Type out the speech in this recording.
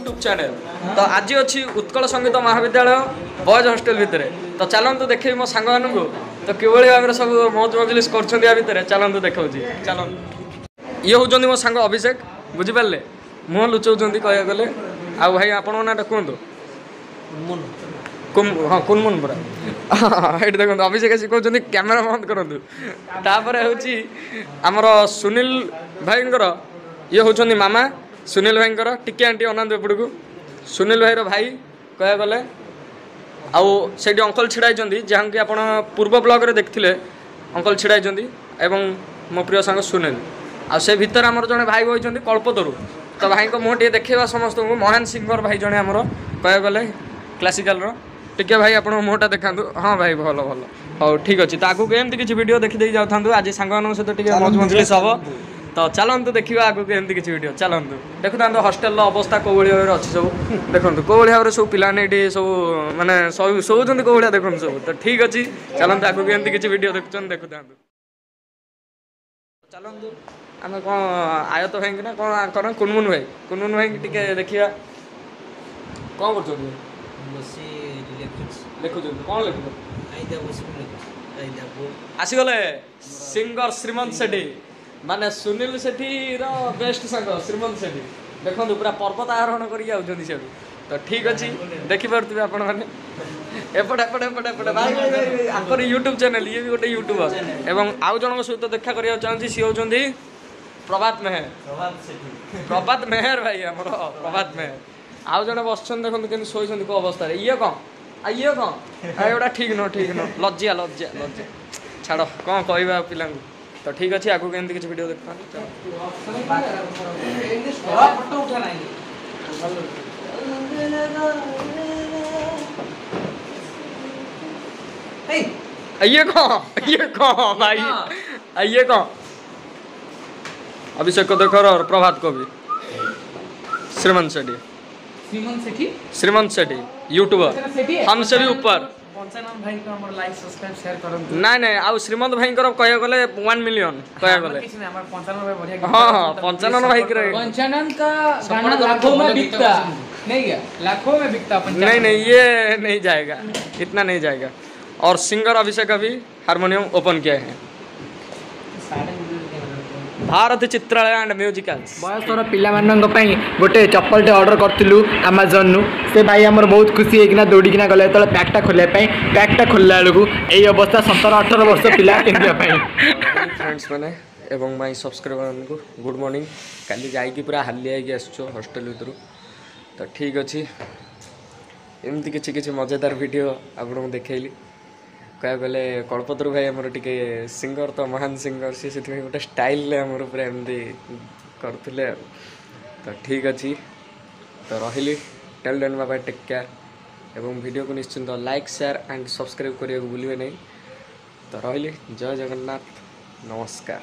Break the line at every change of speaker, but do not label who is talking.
YouTube channel तो आज अच्छी उत्कल संगीत महाविद्यालय बॉयज हॉस्टल भितर तो चलतु देखे मो सांग मान तो किभली भाव सब मौज मजलिस कर चलतु देखा चलतु ये हूँ मो सांग अभिषेक बुझिपारे मुह लुचाऊँ कह गले आ भाई आपण ना कहतु हाँ कुनमुन पूरा ये देखो अभिषेक आसी कहते कैमेरा बंद करूँ तापर हूँ आमर सुनील भाई ये हूँ मामा सुनील भाई टिके आंटी अनात एपड़ू सुनील भाईर भाई कह गले आउ से अंकल छिड़ाई जहाँ कि आप पूर्व ब्लॉग रे देखते अंकल छिड़ाई एवं मो प्रिय सांग सुनील आ से भितर आमर जड़े भाई बही कल्पतरु तो भाई को मुँह टे देखा समस्त को महान सिंगर भाई जड़े आमर कह गले क्लासिकल टिके भाई आप मुँहटा देखा हाँ भाई भल भल हाँ ठीक अच्छे तो आगू एमती किसी वीडियो देखी जाऊँ आज सांग सहित टे मौज मजलिस हम तो चलतु देखा आगू एमती किसी वीडियो चलतु देखुता हस्टेल अवस्था कौ भाई अच्छी सब देखो कौ भाव में सब पिलाने ये सब मानने शोचुं कौ भाया देखो सब तो ठीक अच्छे चलतु आगू एमती किसी वीडियो देखुं देखुता चलतु आम कौन आयत भाई ना कौन कर कुनमुन भाई टिके देखा कौन कर कौन आसीगले सिंगर श्रीमंत सेठी माने सुनील सेठी बेस्ट सांग श्रीमंत सेठी देखो पूरा पर्वत आरोहण कर तो ठीक अच्छे देखिपे आपण मैंने एपटे एपटे एपटे एपटे भाई भाई आंकर यूट्यूब चैनल ये भी गोटे यूट्यूबर एवं आउ जन सहित देखा करा चाहूँगी सी होती प्रभात मेहर भाई आम प्रभात मेहर आउ जन बस देखो कि शोन कौ अवस्था ये कौन एटा ठीक न लज्जा लज्जा लज्जा छाड़ कौन कह पिला तो ठीक अच्छे आगू एमती किसी वीडियो देखा ये कौन भाई ये कौन अभिषेक को देखो और प्रभात को भी श्रीमंत सेठी यूट्यूबर हमसे भी ऊपर भाई को हमर लाइक सब्सक्राइब शेयर करंतु नहीं आउ श्रीमंत भाई कह गले 1 मिलियन कह गले हां 55 भाई के
55 का गाना लाखों में बिकता नहीं क्या लाखों में बिकता 55
नहीं ये नहीं जाएगा इतना नहीं जाएगा और सिंगर अभिषेक अभी हारमोनियम ओपन किया है भारत चित्रालय एंड म्यूजिकल्स
बयसर पिलामानंग गोटे चप्पलटे ऑर्डर करूँ अमेजन से भाई आमर बहुत खुशी होना दौड़ीना गले जो पैकटा खोलने पैकटा खोलला बेलू यही अवस्था 17-18 वर्ष पिला
फ्रेंड्स मैंने एवं माई सब्सक्राइबर को गुड मॉर्निंग काली जाइकी पूरा हालिया आसो हॉस्टेल भर तो ठीक अच्छे एमती किसी मजेदार वीडियो आपको देखली कह गले कल्पतरु भाई आमर टे सिंगर तो महान सिंगर सी गोटे स्टाइल आमर पूरा एमती करते तो ठीक अच्छे तो रही till then bye take care एवं वीडियो को निश्चिंत लाइक शेयर एंड सब्सक्राइब करने को भूलिए नहीं तो रही जय जगन्नाथ नमस्कार।